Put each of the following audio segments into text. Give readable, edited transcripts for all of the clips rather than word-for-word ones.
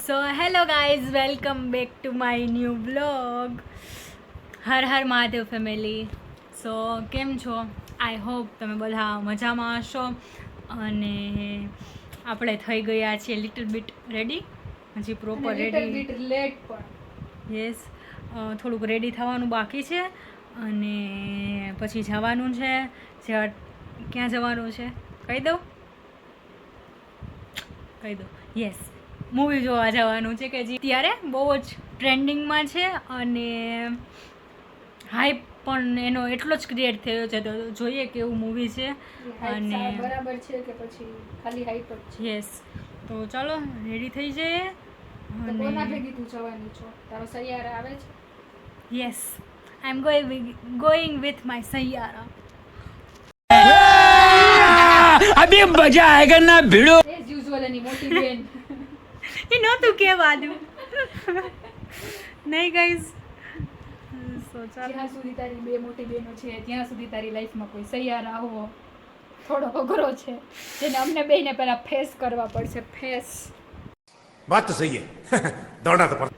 So hello guys, welcome back to my new blog. હર હર Mahadev family. So કેમ છો? આઈ હોપ તમે બધા મજામાં હશો. અને આપણે થઈ ગયા છીએ લિટલ બીટ રેડી, હજી પ્રોપર રેડી લેટ પણ યસ, થોડુંક રેડી થવાનું બાકી છે અને પછી જવાનું છે. ક્યાં જવાનું છે કહી દઉં? યસ, મૂવી જોવા જવાનું છે કે જે ત્યારે બહુ જ ટ્રેન્ડિંગમાં છે અને હાઈપ પણ એનો એટલો જ ક્રિએટ થયો છે. તો જોઈએ કેવું મૂવી છે. અને બરાબર છે કે પછી ખાલી હાઈપ જ છે? યસ, તો ચાલો રેડી થઈ જઈએ. તો કોના ભેગી તું જવાની છો? તારો સૈયારા આવે છે? Yes, I am going with my Saiyaara. अभी मजा आएगा ना भिड़ो. એઝ યુઝ્યુઅલ એની મોટી બેન. એ નહોતું કહેવાનું નહીં ગાઈઝ. જ્યાં સુધી તારી બે મોટી બહેનો છે ત્યાં સુધી તારી લાઈફમાં કોઈ સૈયારા આવવો થોડો અઘરો છે, જેને અમને બેને પહેલા ફેસ કરવા પડશે. ફેસ बात तो सही है दौड़ना तो पड़ता.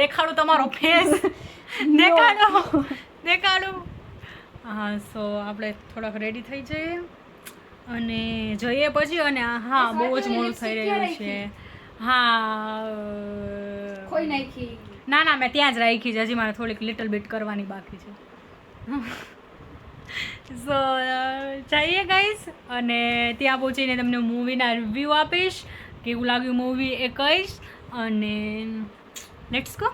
દેખાડું તમારો ફેસ, દેખાડું. હા, સો આપણે થોડાક રેડી થઈ જઈએ અને જોઈએ પછી. અને હા, બહુ જ મોડું થઈ રહ્યું છે. હા, કોઈ નાખી ના મેં ત્યાં જ રાખી છે. હજી મારે થોડીક લિટલ બીટ કરવાની બાકી છે. સો જઈએ ગાઈસ, અને ત્યાં પહોંચીને તમને મૂવીના રિવ્યૂ આપીશ, કેવું લાગ્યું મૂવી એ કહીશ. અને લેટ્સ ગો.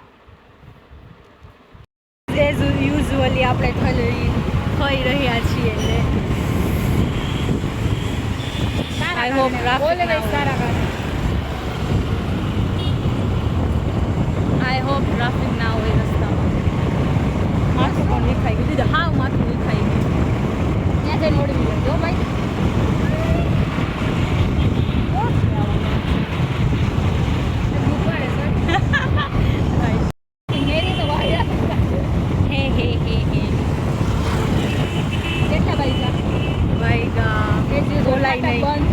એઝ યુઝ્યુઅલી આપણે થઈ રહ્યા છીએ એટલે આઈ હોપ ટ્રાફિક ના હોય રસ્તામાં. માથું પણ વિખાઈ ગયું દીધું. હા, માથું વિખાઈ ગયું. ત્યાં જઈને ઓળવી લેજો ભાઈ. બોલાય નહીં.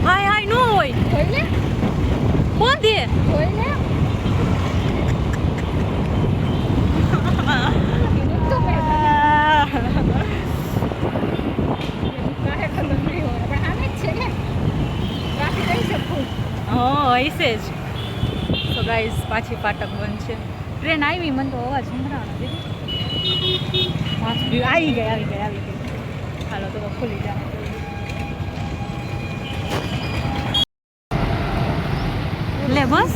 હાય ન હોય. કોણ દે? હશે જ. તો ગાઈઝ, પાછી ફાટક બંધ છે. ટ્રેન આવી, મને તો અવાજ સંભળાવાનો. આવી ગઈ. હાલો તો ખુલી જાય. લે બસ.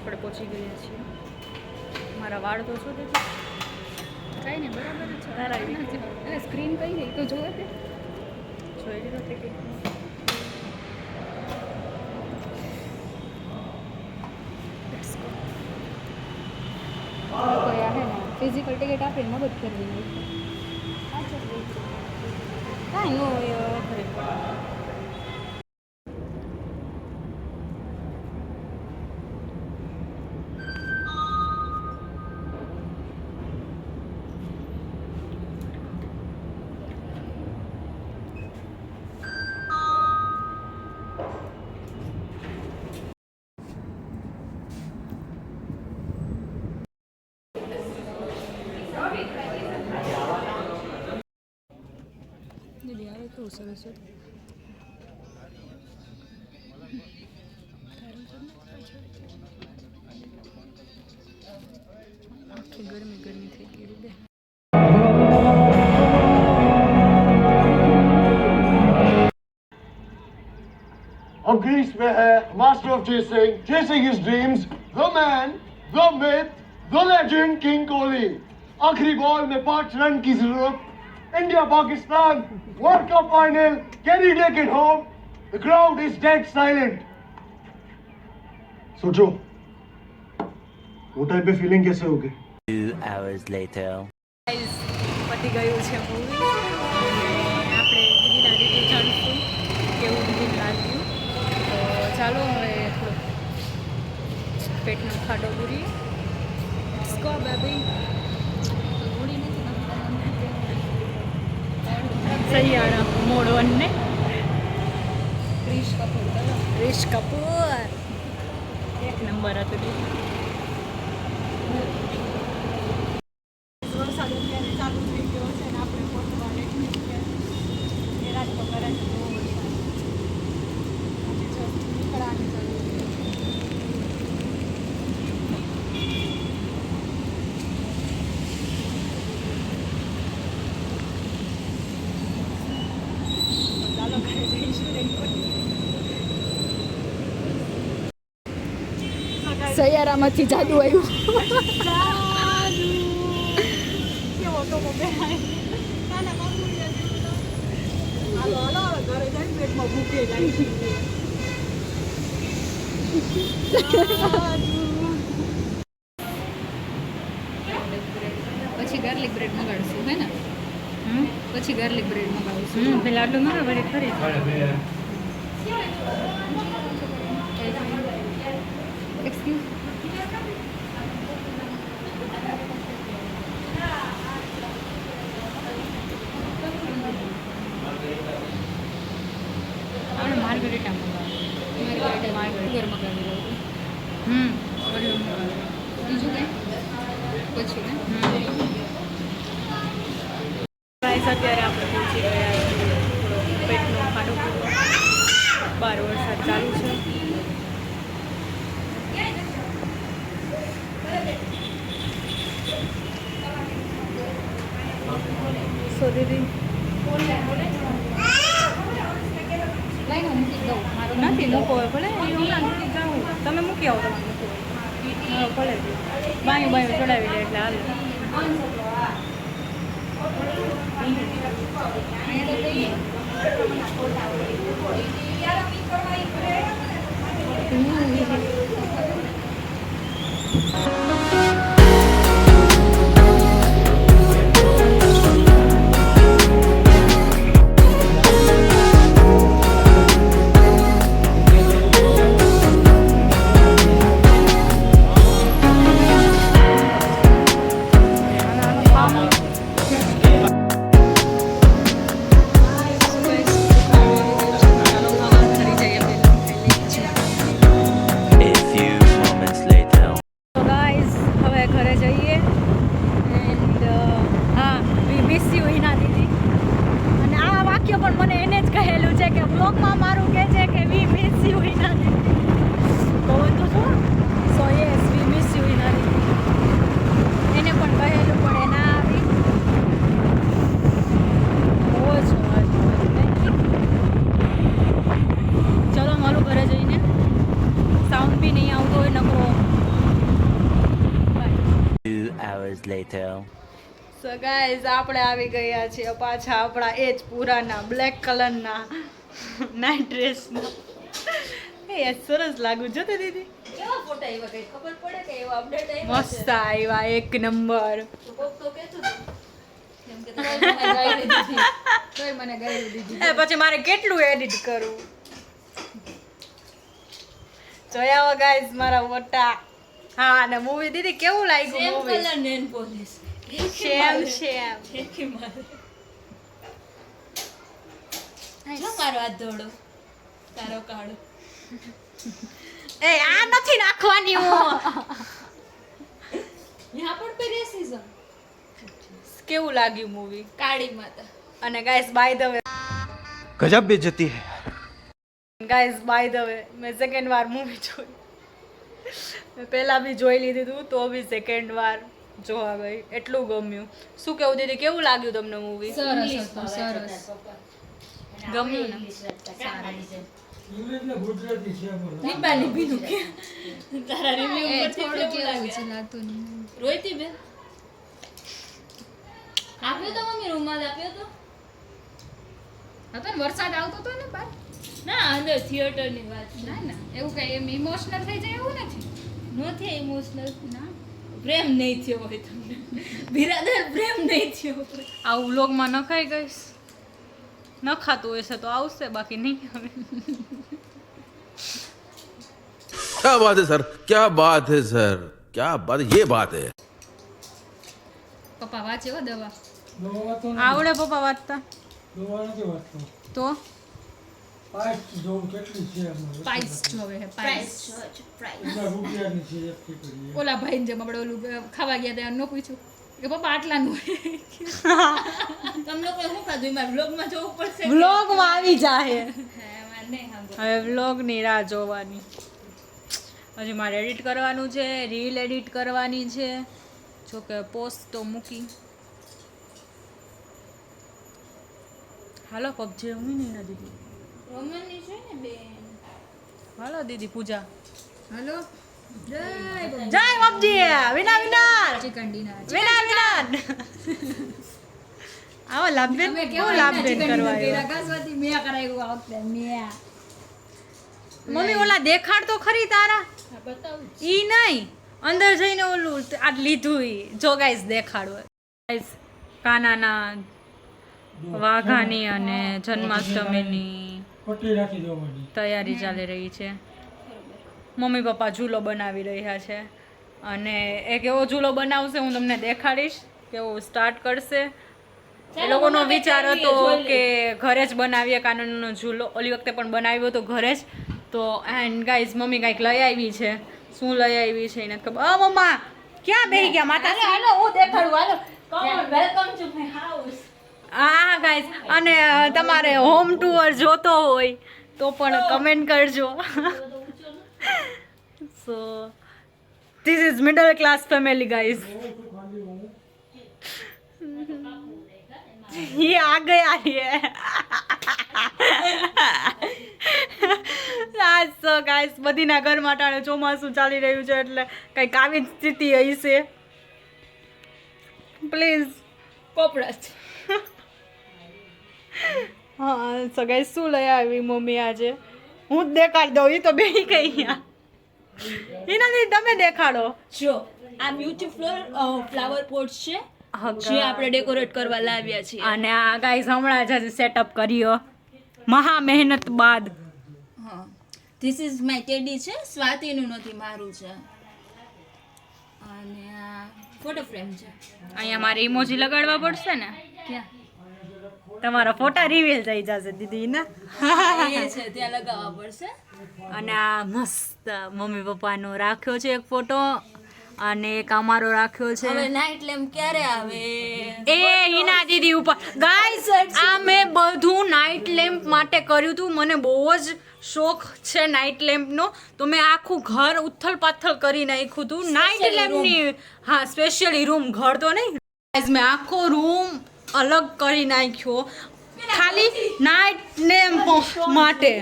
આપણે પહોંચી ગયા છીએ. મારા વાળ તો શું દેખે? કઈ નહીં, બરાબર છે. તારા સ્ક્રીન કઈ ગઈ તો જોવે તે જોઈ લીધો ટિકિટ. કોઈ આવે ને ફિઝિકલ ટિકિટ આપીને મદદ કરવી. કાંઈ નો ખરે. કેવું સરસ છે. આખી ગરમી થઈ ગઈ રૂબે. और ग्रीस में है master of chasing his dreams, the man, the myth, the legend king Kohli. आखिरी बॉल में 5 रन की जरूरत. India Pakistan world cup final. Can he take it home? The crowd is dead silent. सोचो वो टाइम पे फीलिंग कैसे होगी? 2 hours later. પતી ગયું છે મૂવી. આપણે દીદીના રિવ્યુ જાણીશું કેવું દીદી લાગ્યું. પેટનો ખાડો પૂરી સ્કો બેબી સૈયારા મોડવન ને ક્રિશ કપૂર ચલો ક્રિશ કપૂર એક નંબર હતું વરસાદ અત્યારે ચાલુ થઈ ગયો છે ને આપણે પહોંચવા નીકળી ગયા એ રાત તો કરે છે બહુ વરસાદ આજે જો નીકળવાની ચાલુ ચાલો ઘરે જઈશું સૈયારામાંથી જાદુ આવ્યું કેવો તો બેહાય નાના બાબુ હાલો હાલો હવે ઘરે જઈને પેટમાં ભૂખે લાગી પછી ગાર્લિક બ્રેડ મગાડશું હે ને પછી ગાર્લિક બ્રેડ મગાડશું પેલા આટલું મારા ઘરે ખરી એક્સક્યુઝ આપણે માર્ગરેટા માર્ગરેટા મગાવી લઉં બીજું કંઈ પછી ને ગાઈસ અત્યારે આપણે પહોંચી ગયા છીએ પેટનો ખાડો બહાર વરસાદ ચાલુ છે સો દીદી લાઈને હું મૂકી દઉં મારું નથી મૂકો હોય ભલે એ હમણાં નથી જાઉં તમે મૂકી આવો તમારે મૂકવું હોય ભલે બાયું બાયું ચડાવી લે એટલે હાલ A few moments later. તો ગાઈઝ હવે ઘરે જઈએ એન્ડ હા વી મિસ યુ હિના દીદી અને આ વાક્ય પણ મને એને જ કહેલું છે કે બ્લોગમાં મારું કહે છે કે વી મિસ યુ હિના દીદી કહું તો છો so yes we miss you Hina દીદી એને પણ કહેલું પણ એ ના આવી બહુ જ ચલો મારું ઘરે જઈને સાઉન્ડ બી નહીં આવતો હોય નકરો 2 hours later. સો ગાઈઝ આપણે આવી ગયા છીએ પાછા આપણા એ જ પુરાના બ્લેક કલરના નાઇટ ડ્રેસમાં એ સરસ લાગુ જો તો દીદી કેવા ફોટા આવ્યા કઈ ખબર પડે કે એવા અપડેટ મસ્ત આવ્યા એક નંબર કોક તો કહેતું હતું કેમ કે તોય મને ગાયરી દીધી તોય મને ગાયરી દીધી એ પછી મારે કેટલું એડિટ કરવું જોયા હો ગાઈઝ મારા ફોટા હા અને મૂવી દીદી કેવું લાગ્યું મૂવી નેન પોલીસ શેમ શેમ જો મારો હાથ ધોડો તારો કાળો એ આ નથી નાખવાની હું यहाँ पर पे रेसिज्म કેવું લાગ્યું મૂવી કાળી માતા અને ગાઈઝ બાય ધ વે गजब बेइज्जती है ગાઈઝ બાય ધ વે મેં સેકન્ડ વાર મૂવી જોઈ મેં પહેલાં બી જોઈ લીધું હતું તો બી સેકન્ડ વાર જોવા ગઈ એટલું ગમ્યું શું કેવું દીદી કેવું લાગ્યું તમને મૂવી સરસ હતું સરસ ગમ્યું ને દીપાલી બીનું કે તારા રિવ્યુ પર થોડું કેવું છે લાગતું નહીં રોઈતી બે આપ્યો તો મમ્મી રૂમાલ આપ્યો તો હતો ને વરસાદ આવતો હતો ને બાર ના અંદર થિયેટર ની વાત ના ના એવું કઈ એમ ઇમોશનલ થઈ જાય એવું નથી ઇમોશનલ ના પ્રેમ નહીં થયો હોય તમને બિરાદર પ્રેમ નહીં થયો આ વ્લોગમાં નખાઈ ગઈશ નખાતું હશે તો આવશે બાકી નહીં આવે क्या बात है सर, क्या बात है सर, क्या बात है, ये बात है. પપ્પા વાંચે હો દવા. આવડે પપ્પા વાંચતા તો પાઇસ જોવે હે પાઇસ. ઓલા ભાઈને જેમ આપણે ઓલું ખાવા ગયા ત્યાં ન પૂછ્યું કે પપ્પા આટલાનું તમે લોકો શું ખાધું એમાં વ્લોગમાં જોવું પડશે વ્લોગમાં આવી જાય નહીં સાંભળો. હવે વ્લોગની રાહ જોવાની. હજી મારે એડિટ કરવાનું છે, રીલ એડિટ કરવાની છે. જોકે પોસ્ટ તો મૂકી. હાલો પબજી રમી નહીં ના દીદી. રોમનની છે ને બેન હાલો દીદી પૂજા. હલો જય જય પબજી વિના વિના ચિકન ડિનર. વિના વિના આવો લાભબેન અમે બહુ કેવા લાભબેન કરવા આવ્યા. ગાસવાથી મેં કરાવ્યું આ વખતે મેં. મમ્મી ઓલા દેખાડ તો ખરી તારા. બતાવું ઈ નહીં અંદર જઈને ઓલું આ લીધું ઈ જો ગાઈસ દેખાડવું. ગાઈસ કાનાના વાઘાની અને જન્માષ્ટમીની તૈયારી ચાલી રહી છે. મમ્મી પપ્પા ઝૂલો બનાવી રહ્યા છે અને એક એવો ઝૂલો બનાવશે હું તમને દેખાડીશ કેવો સ્ટાર્ટ કરશે. એ લોકોનો વિચાર હતો કે ઘરે જ બનાવીએ કાનૂનનો ઝૂલો. ઓલી વખતે પણ બનાવ્યો હતો ઘરે જ. તો એન્ડ ગાઈઝ મમ્મી કાંઈક લઈ આવી છે. શું લઈ આવી છે એને ખબર. મમ્મા ક્યાં બેસી ગયા માતા? હાલો હું દેખાડું હાલો કમ વેલકમ ટુ માય હાઉસ હા ગાઈઝ અને તમારે હોમ ટુર જોતો હોય તો પણ કમેન્ટ કરજો. So this is middle class family guys. ये आ गया ये સો ગાઈસ બધીના ઘરમાં અટાણે ચોમાસું ચાલી રહ્યું છે એટલે કંઈક આવી જ સ્થિતિ હશે. પ્લીઝ કોપરસ હા સો ગાઈસ શું લઈ આવી મમ્મી આજે? હું જ દેખાડી દઉં. એ તો બેહી ગઈ એના તમે દેખાડો. જો આ બ્યુટીફુલ ફ્લાવર પોટ છે જે આપણે ડેકોરેટ કરવા લાવ્યા છીએ. અને આ ગાઈસ હમણાં જ સેટઅપ કર્યો મહા મહેનત બાદ. હા ધીસ ઇઝ માય ટેડી છે સ્વાતિનું નથી મારું છે અને આ ફોટો ફ્રેમ છે. અહીંયા મારે ઇમોજી લગાડવા પડશે ને? ક્યાં તમારા ફોટા રિવીલ થઈ જશે દીદી ને. એ છે ત્યાં લગાવવા પડશે. અને આ મસ્ત મમ્મી પપ્પાનો રાખ્યો છે એક ફોટો અને એક અમારો રાખ્યો છે. હવે નાઇટ લેમ્પ ક્યારે આવે? એ હિના દીદી ઉપર ગાઈસ આ મેં બધું નાઇટ લેમ્પ માટે કર્યું હતું. મને બહુ જ શોખ છે નાઇટ લેમ્પનો તો મેં આખું ઘર ઉથલ પાથલ કરી નાખ્યું હતું નાઇટ લેમ્પની. હા સ્પેશિયલી રૂમ, ઘર તો નહીં ગાઈસ. મેં આખો રૂમ અલગ કરી નાખ્યો ખાલી નાઇટ લેમ્પ માટે.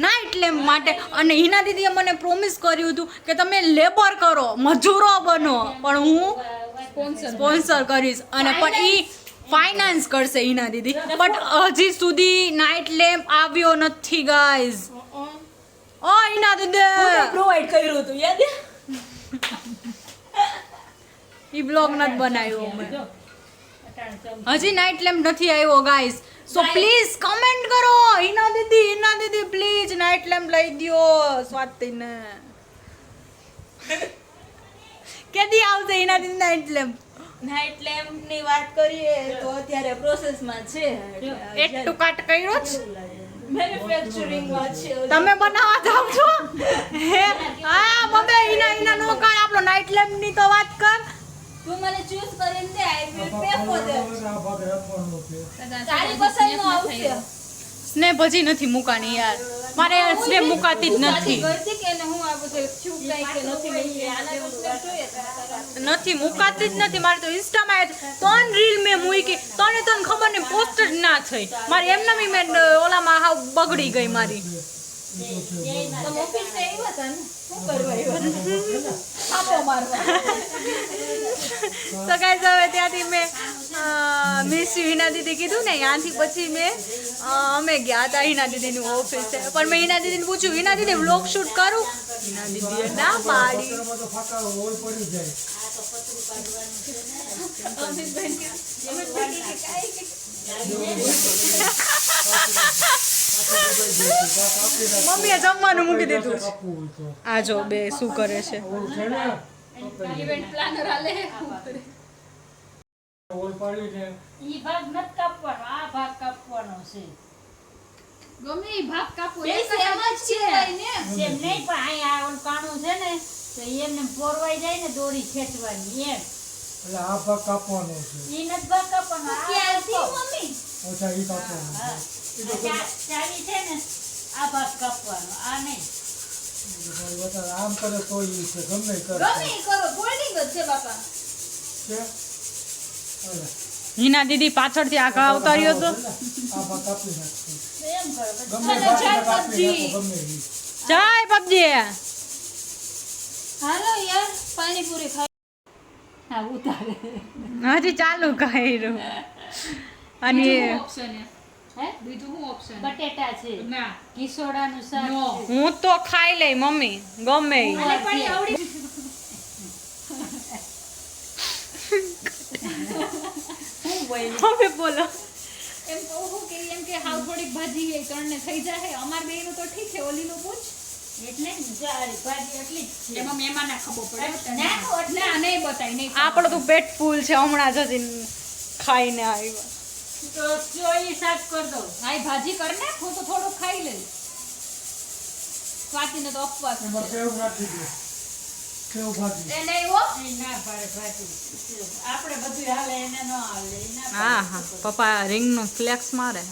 નાઇટ લેમ્પ માટે. અને હિના દીદીએ મને પ્રોમિસ કર્યું હતું કે તમે લેબર કરો, મજૂરો બનો, પણ હું સ્પોન્સર કરીશ. અને પણ એ ફાઇનાન્સ કરશે હિના દીદી. બટ હજી સુધી નાઇટ લેમ્પ આવ્યો નથી ગાઈઝ. ઓ હિના દીદી પ્રોવાઈડ કર્યું હતું યાદ છે? એ બ્લોગ નથી બનાવ્યો અમે. હજી નાઇટ લેમ્પ નથી આવ્યો ગાઈઝ. સો પ્લીઝ કમેન્ટ કરો હિના દીદી પ્લીઝ નાઇટ લેમ્પ લઈ દ્યો સ્વાતિને. કેદી આવશે હિના દીદી નાઇટ લેમ્પ? નાઇટ લેમ્પ ની વાત કરીએ તો અત્યારે પ્રોસેસમાં છે. એક ટુકાટ કર્યો જ મેન્યુફેક્ચરિંગ માં છે. તમે બનાવવા જાવ છો? હે હા બબે હિના નો કાળ આપણો નાઇટ લેમ્પ ની તો વાત કર. તું મને ચૂઝ કરીને દે I will pay for that. તારી પસંદનો આવશે. સ્નેપ હજી નથી મુકાની યાર. મારે સ્નેપ મુકાતી જ નથી. કરતી કે ને હું આ બધું થયું કઈ કે નથી મૂકી. આના તો સ્નેપ જોઈએ નથી મુકાતી જ નથી. મારે તો ઇન્સ્ટામાં 3 રીલ મેં મૂકી. તને ખબર નહીં પોસ્ટ જ ના થઈ મારી. એમને મેં ઓલામાં હાવ બગડી ગઈ મારી. તો ઓફિસ એ હતા ને શું કરવા આવ્યા આપો મારવા. તો ગાઈઝ હવે ત્યાંથી મેં મિસ હિના દીદી કીધું ને ત્યાંથી પછી મેં અમે ગયા હતા હિના દીદીની ઓફિસે. પણ મેં હિના દીદીને પૂછ્યું હિના દીદી વ્લોગ શૂટ કરું? હિના દીદીએ ના પાડી. મમ્મીએ જમવાનું મૂકી દીધું છે. આ જો બે શું કરે છે. ઇવેન્ટ પ્લાનર આલે ઈ ભાગ નત કાપવાનો, આ ભાગ કાપવાનો છે. ગમે ઈ ભાગ કાપો એ એક સેમ જ છે. ને સેમ નહીં, પણ અહીંયા ઓલું કાણું છે ને તો એમને પોરવાઈ જાય ને દોરી ખેંચવાની એમ. એટલે આ ભાગ કાપવાનો છે. ઈ નત ભાગ કાપવાનો, આ ક્યાંથી કાપો. મમ્મી ઓછા ઈ કાપવાનો છે. હા. આ ચાવી છે ને આ ભાગ કાપવાનો, આ નહીં. એટલે વધારે આમ કરે તો ઈ છે, ગમે ઈ કરે ગમે ઈ કરો ફોલ્ડિંગ જ છે બાપા છે. હાલે. હિના દીદી પાછળથી આગળ આવતા રહ્યો તો. આ ભાગ કાપી નાખશું. એમ કરો પછી. ગમે અને ભાગ ચાર કાપી પબજી. નાખો, ગમે ઈ. જય પબજી. હાલો યાર પાણીપુરી ખાઈ હા ઉતારે. હજી ચાલુ કર્યું. અને ઓપ્શન હે બીજું શું ઓપ્શન બટેટા છે, ના કિસોડાનું શાક No. છે. હું તો ખાઈ લઈ મમ્મી ગમે ઈ. આને પાણી આવડી મમ્મી બોલો. એમ કહું છું કે એમ કે હાવ થોડીક ભાજી એ ત્રણને થઈ જાય અમાર બેયનું તો ઠીક છે ઓલીનું પૂછ એટલે જ ને, જો આ ભાજી એટલી જ છે. એમાં મહેમાન ના ખબર પડે ના, એટલે ના નહીં બતાય નહીં આપણો તો પેટ ફૂલ છે હમણાં જ હજી ખાઈને આવ્યા. તો ચોળી શાક કર દો. હાય ભાજી કર ને હું તો થોડું ખાઈ લઈશ સ્વાતિને તો અપવાસ છે. એમાં કેવું નાખી દે. કેવું ભાજી. એ નહીં હો એ ના પાડે ભાજી. આપણે બધું હાલે એને ન હાલે. એ ના હા પાડે. હા પપ્પા રિંગનું ફ્લેક્સ મારે.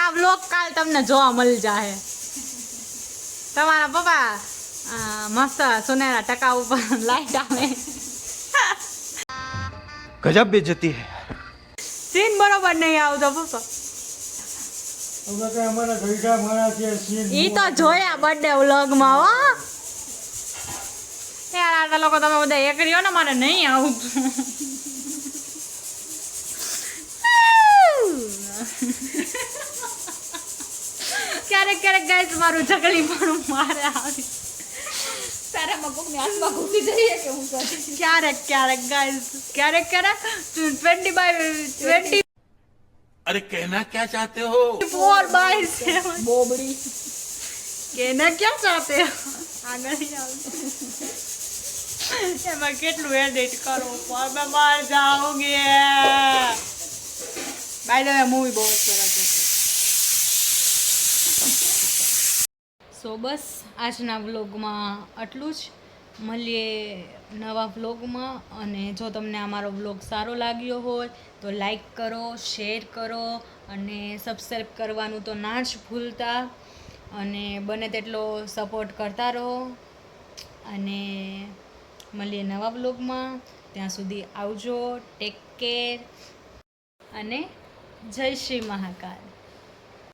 આ વ્લોગ કાલ તમને જોવા મળી જાહે. તમારા પપ્પા મસ્ત સોનેરા ટકા ઉપર લાઈટ આવે. गजब बेइज्जती है સીન બરોબર નહીં આવતો પપ્પા. હવે કઈ અમારા ગઈઢા માણસ છે, સીન ઈ તો જોયા બર્થડે વ્લોગમાં હો. યાર આટલા લોકો તમે બધા એક રહ્યો ને મારે નહીં આવતું. ક્યારેક ક્યારેક ગાઈસ મારું ચકલી પણ મારે આવી. તારામાં કોકની હાથમાં ઘૂસી જઈએ કે હું કરું ક્યારેક ક્યારેક ગાઈસ ક્યારેક ક્યારેક 20/20 अरे कहना क्या चाहते हो 4/7 બોબડી કેને ક્યાં ચાહતે હો? આગળ નહીં આવતું. એમાં કેટલું એડિટ કરું પણ મેં બહાર જાઉંગી. બાય ધ વે મૂવી બહુ સરસ છે. સો બસ આજના વ્લોગમાં આટલું જ. મળીએ નવા વ્લોગમાં. અને જો તમને અમારો વ્લોગ સારો લાગ્યો હોય તો લાઈક કરો, શેર કરો અને સબસ્ક્રાઈબ કરવાનું તો ના જ ભૂલતા. અને બને તેટલો સપોર્ટ કરતા રહો. અને મળીએ નવા વ્લોગમાં. ત્યાં સુધી આવજો, ટેક કેર અને જય શ્રી મહાકાલ.